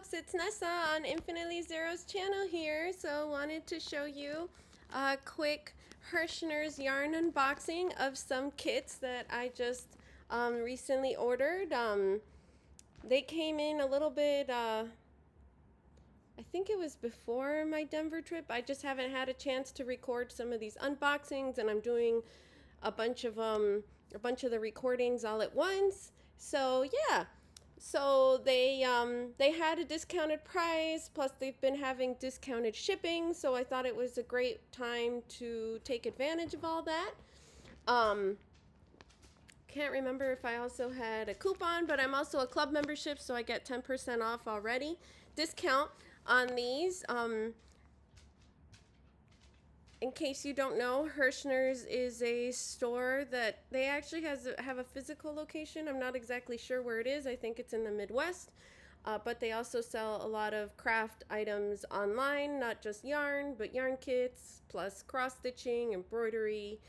folks, it's Nessa on Infinitely Zero's channel here. So wanted to show you a quick Herrschners yarn unboxing of some kits that I just recently ordered. They came in a little bit, I think it was before my Denver trip. I just haven't had a chance to record some of these unboxings, and I'm doing a bunch of the recordings all at once. So yeah. So they had a discounted price, plus they've been having discounted shipping, so I thought it was a great time to take advantage of all that. Can't remember if I also had a coupon, but I'm also a club membership, so I get 10% off already. Discount on these. In case you don't know, Herrschners is a store that they actually have a physical location. I'm not exactly sure where it is. I think it's in the Midwest. But they also sell a lot of craft items online, not just yarn, but yarn kits, plus cross-stitching, embroidery,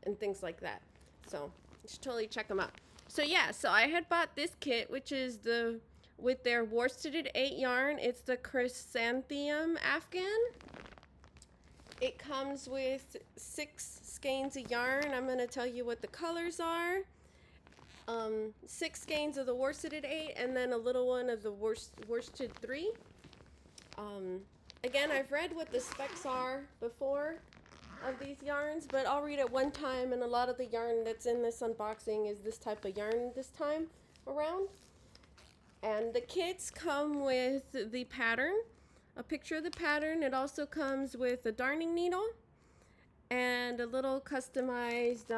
and things like that. So you should totally check them out. So yeah, so I had bought this kit, which is with their worsted 8 yarn. It's the Chrysanthemum Afghan. It comes with 6 skeins of yarn. I'm going to tell you what the colors are. 6 skeins of the worsted 8, and then a little one of the worsted 3. Again, I've read what the specs are before of these yarns, but I'll read it one time, and a lot of the yarn that's in this unboxing is this type of yarn this time around. And the kits come with the pattern, a picture of the pattern. It also comes with a darning needle and a little customized,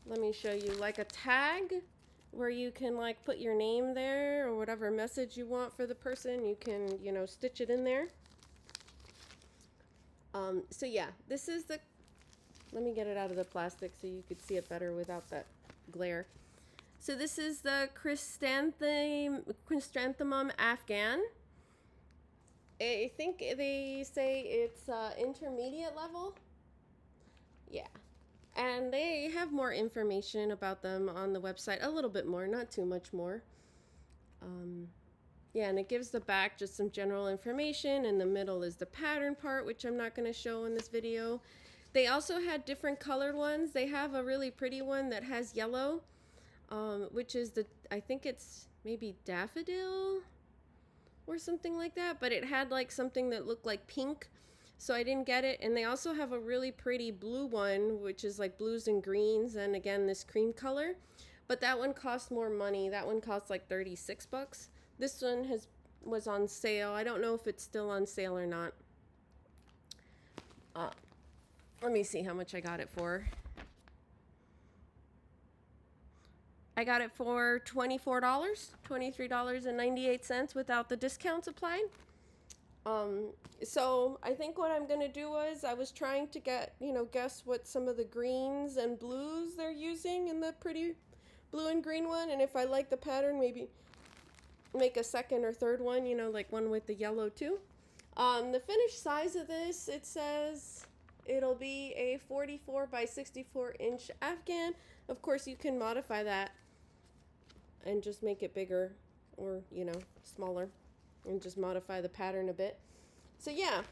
let me show you, like a tag where you can like put your name there or whatever message you want for the person. You can, you know, stitch it in there. So yeah, this is the, let me get it out of the plastic so you could see it better without that glare. So this is the Chrysanthemum Afghan. I think they say it's intermediate level. Yeah. And they have more information about them on the website. A little bit more, not too much more. Yeah, and it gives the back just some general information. In the middle is the pattern part, which I'm not going to show in this video. They also had different colored ones. They have a really pretty one that has yellow. Which is I think it's maybe daffodil or something like that, but it had like something that looked like pink, so I didn't get it. And they also have a really pretty blue one, which is like blues and greens, and again this cream color, but that one costs more money. That one costs like 36 bucks. This one was on sale. I don't know if it's still on sale or not. Let me see how much I got it for. I got it for $24, $23.98 without the discounts applied. So I think what I'm gonna do is I was trying to get, guess what some of the greens and blues they're using in the pretty blue and green one, and if I like the pattern, maybe make a second or third one, like one with the yellow too. The finished size of this, it says it'll be a 44 by 64 inch Afghan. Of course, you can modify that and just make it bigger or, smaller, and just modify the pattern a bit. So yeah,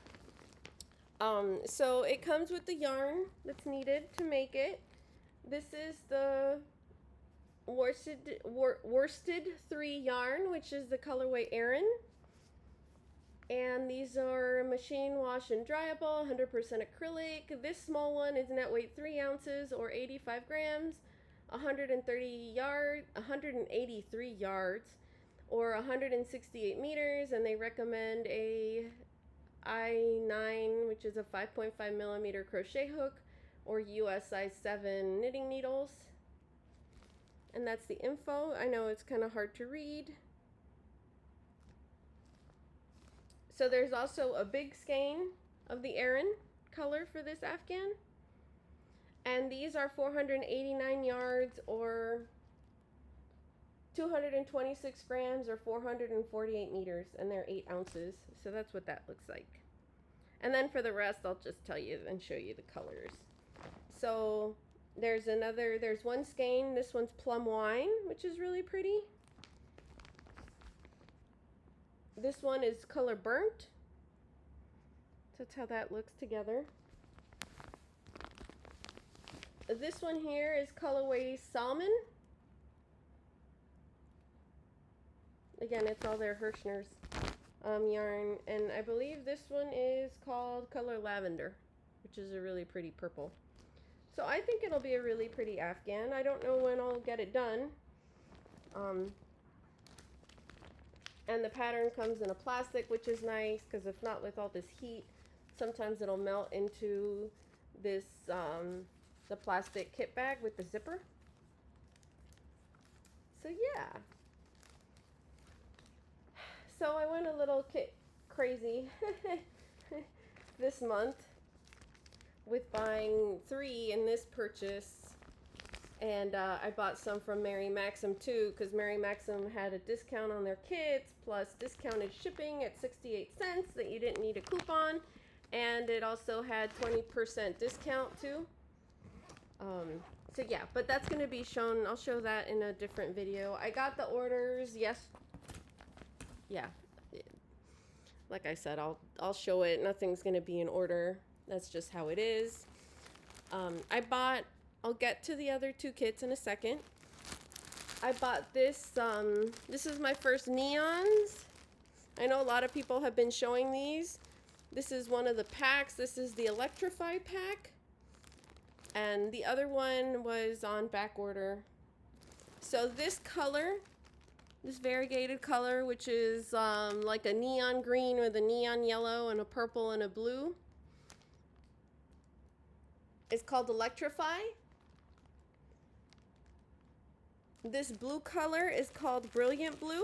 so it comes with the yarn that's needed to make it. This is the worsted 3 yarn, which is the colorway Aran. And these are machine wash and dryable, 100% acrylic. This small one is net weight 3 ounces or 85 grams. 183 yards or 168 meters, and they recommend a I9, which is a 5.5 millimeter crochet hook, or US size 7 knitting needles. And that's the info. I know it's kind of hard to read. So there's also a big skein of the Aran color for this Afghan. And these are 489 yards or 226 grams or 448 meters, and they're 8 ounces. So that's what that looks like. And then for the rest, I'll just tell you and show you the colors. So there's one skein. This one's plum wine, which is really pretty. This one is color burnt. That's how that looks together. This one here is colorway salmon. Again, it's all their Herrschners yarn. And I believe this one is called color lavender, which is a really pretty purple. So I think it'll be a really pretty Afghan. I don't know when I'll get it done. And the pattern comes in a plastic, which is nice, because if not, with all this heat, sometimes it'll melt into this, the plastic kit bag with the zipper. So yeah. So I went a little crazy this month with buying 3 in this purchase. And I bought some from Mary Maxim too, because Mary Maxim had a discount on their kits, plus discounted shipping at 68 cents that you didn't need a coupon. And it also had 20% discount too. So yeah, but that's going to be shown. I'll show that in a different video. I got the orders, yes. Yeah. Like I said, I'll show it. Nothing's going to be in order. That's just how it is. I'll get to the other 2 kits in a second. I bought this, this is my first neons. I know a lot of people have been showing these. This is one of the packs. This is the Electrify pack. And the other one was on back order. So this color, this variegated color, which is like a neon green with a neon yellow and a purple and a blue, is called Electrify. This blue color is called Brilliant Blue.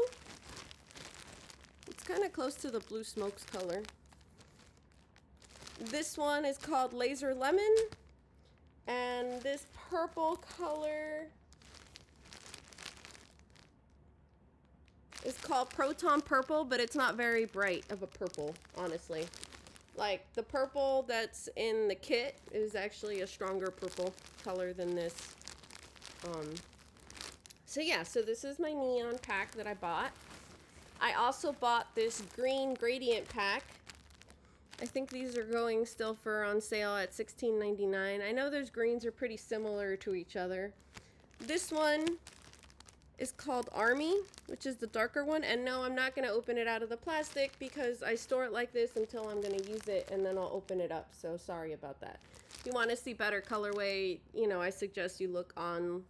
It's kind of close to the Blue Smokes color. This one is called Laser Lemon. And this purple color is called Proton Purple, but it's not very bright of a purple, honestly. Like, the purple that's in the kit is actually a stronger purple color than this. So yeah, so this is my neon pack that I bought. I also bought this green gradient pack. I think these are going still for on sale at $16.99. I know those greens are pretty similar to each other. This one is called Army, which is the darker one. And no, I'm not going to open it out of the plastic because I store it like this until I'm going to use it, and then I'll open it up. So sorry about that. If you want to see better colorway, you know, I suggest you look on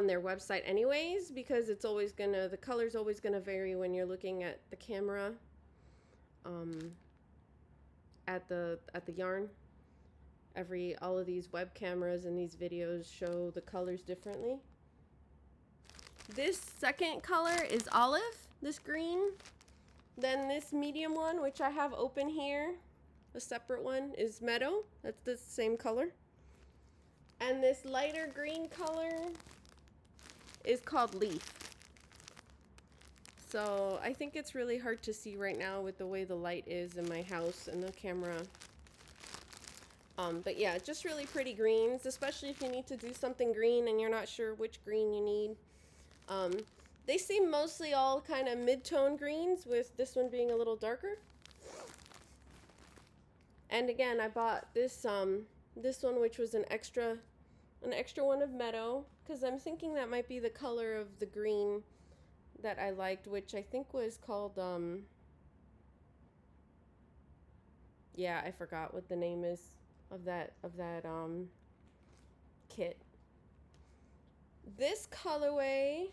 their website anyways, because it's always gonna, the color's always gonna vary when you're looking at the camera, at the yarn. All of these web cameras and these videos show the colors differently. This second color is olive, this green. Then this medium one, which I have open here, a separate one, is meadow. That's the same color. And this lighter green color is called leaf. So I think it's really hard to see right now with the way the light is in my house and the camera. But yeah, just really pretty greens, especially if you need to do something green and you're not sure which green you need. They seem mostly all kind of mid-tone greens, with this one being a little darker. And again, I bought this this one, which was an extra one of meadow, because I'm thinking that might be the color of the green that I liked, which I think was called yeah, I forgot what the name is of that kit. This colorway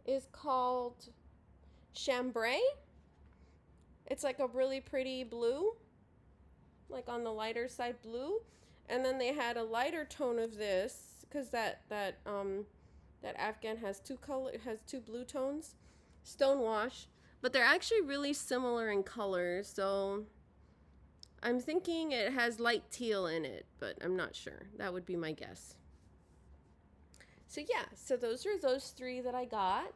is called Chambray. It's like a really pretty blue, like on the lighter side blue. And then they had a lighter tone of this, because that Afghan has two blue tones, Stonewash, but they're actually really similar in color. So I'm thinking it has light teal in it, but I'm not sure. That would be my guess. So yeah, so those are those three that I got.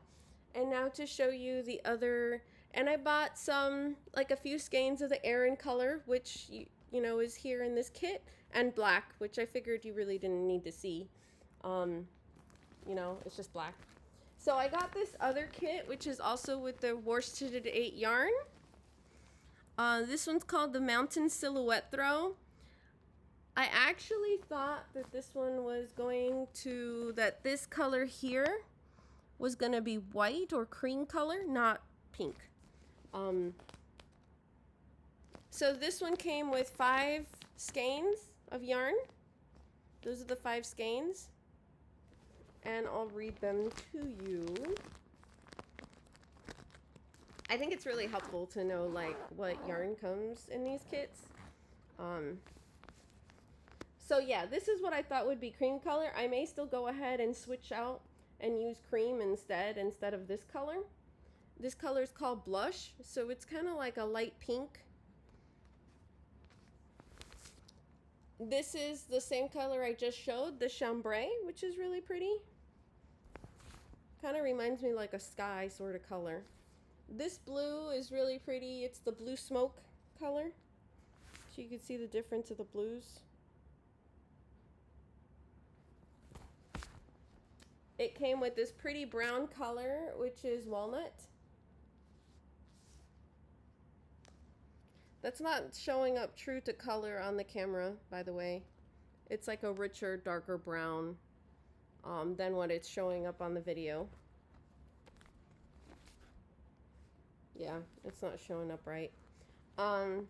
And now to show you the other, and I bought some, like a few skeins of the Aran color, which you know is here in this kit, and black, which I figured you really didn't need to see. You know, it's just black. So I got this other kit, which is also with the worsted 8 yarn. This one's called the Mountain Silhouette Throw. I actually thought that this one was going to, that this color here was gonna be white or cream color, not pink. So this one came with 5 skeins of yarn. Those are the 5 skeins. And I'll read them to you. I think it's really helpful to know like what yarn comes in these kits. So yeah, this is what I thought would be cream color. I may still go ahead and switch out and use cream instead of this color. This color is called Blush, so it's kind of like a light pink. This is the same color I just showed, the chambray, which is really pretty. Kind of reminds me like a sky sort of color. This blue is really pretty. It's the blue smoke color. So you can see the difference of the blues. It came with this pretty brown color, which is walnut. That's not showing up true to color on the camera, by the way. It's like a richer, darker brown than what it's showing up on the video. Yeah, it's not showing up right. And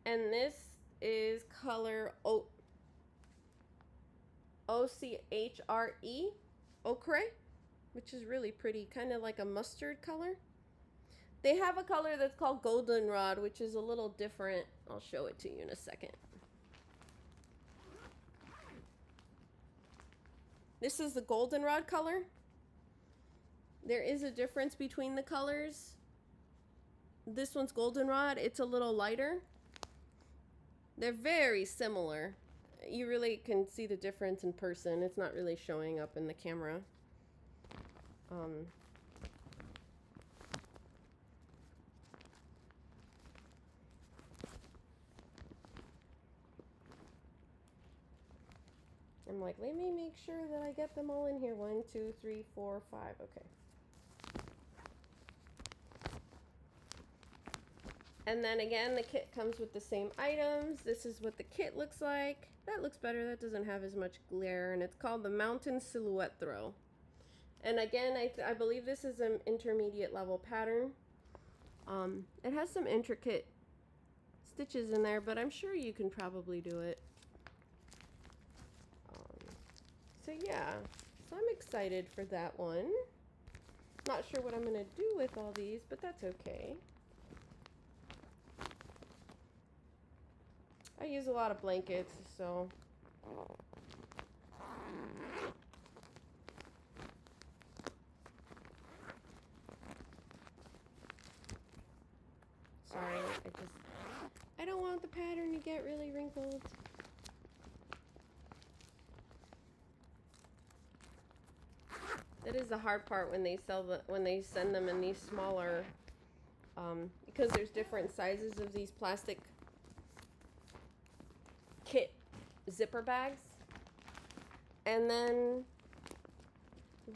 this is color O-C-H-R-E, ochre, which is really pretty, kind of like a mustard color. They have a color that's called goldenrod, which is a little different. I'll show it to you in a second. This is the goldenrod color. There is a difference between the colors. This one's goldenrod. It's a little lighter. They're very similar. You really can see the difference in person. It's not really showing up in the camera. I'm like, let me make sure that I get them all in here. 1, 2, 3, 4, 5. Okay. And then again, the kit comes with the same items. This is what the kit looks like. That looks better. That doesn't have as much glare. And it's called the Mountain Silhouette Throw. And again, I believe this is an intermediate level pattern. It has some intricate stitches in there, but I'm sure you can probably do it. So yeah, so I'm excited for that one. Not sure what I'm gonna do with all these, but that's okay. I use a lot of blankets, so. Sorry, I don't want the pattern to get really wrinkled. That is the hard part when they send them in these smaller, because there's different sizes of these plastic kit zipper bags. And then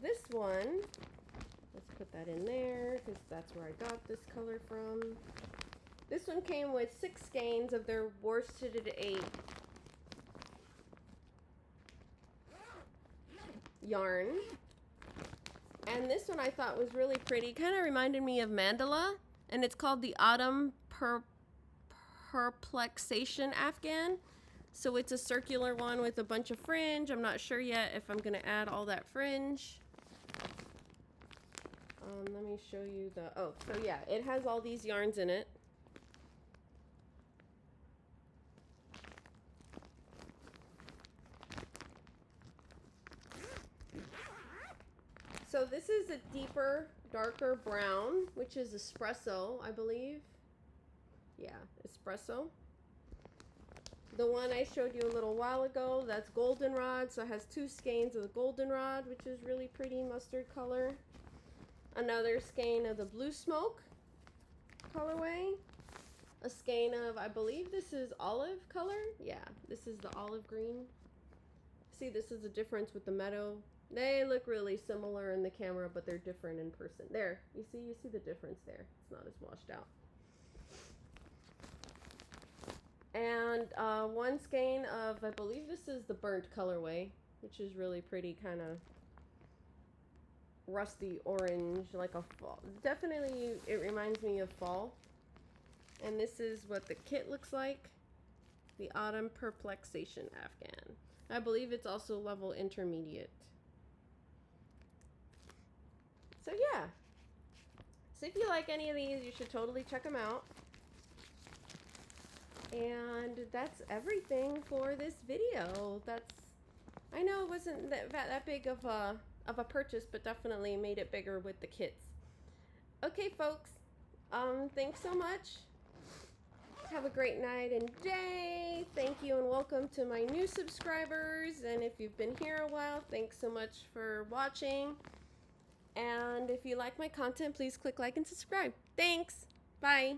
this one, let's put that in there because that's where I got this color from. This one came with 6 skeins of their worsted 8 yarn. And this one I thought was really pretty. Kind of reminded me of mandala. And it's called the Autumn Perplexation Afghan. So it's a circular one with a bunch of fringe. I'm not sure yet if I'm going to add all that fringe. Let me show you the... Oh, so yeah, it has all these yarns in it. So this is a deeper, darker brown, which is espresso, I believe. Yeah, espresso. The one I showed you a little while ago, that's goldenrod. So it has 2 skeins of the goldenrod, which is really pretty mustard color. Another skein of the blue smoke colorway. A skein of, I believe this is olive color. Yeah, this is the olive green. See, this is the difference with the meadow They look really similar in the camera, but they're different in person. There, you see the difference there. It's not as washed out. And one skein of, I believe this is the burnt colorway, which is really pretty, kind of rusty orange, like a fall. Definitely, it reminds me of fall. And this is what the kit looks like. The Autumn Perplexation Afghan. I believe it's also level intermediate. So yeah. So if you like any of these, you should totally check them out. And that's everything for this video. I know it wasn't that big of a purchase, but definitely made it bigger with the kits. Okay, folks. Thanks so much. Have a great night and day. Thank you and welcome to my new subscribers. And if you've been here a while, thanks so much for watching. And if you like my content, please click like and subscribe. Thanks. Bye.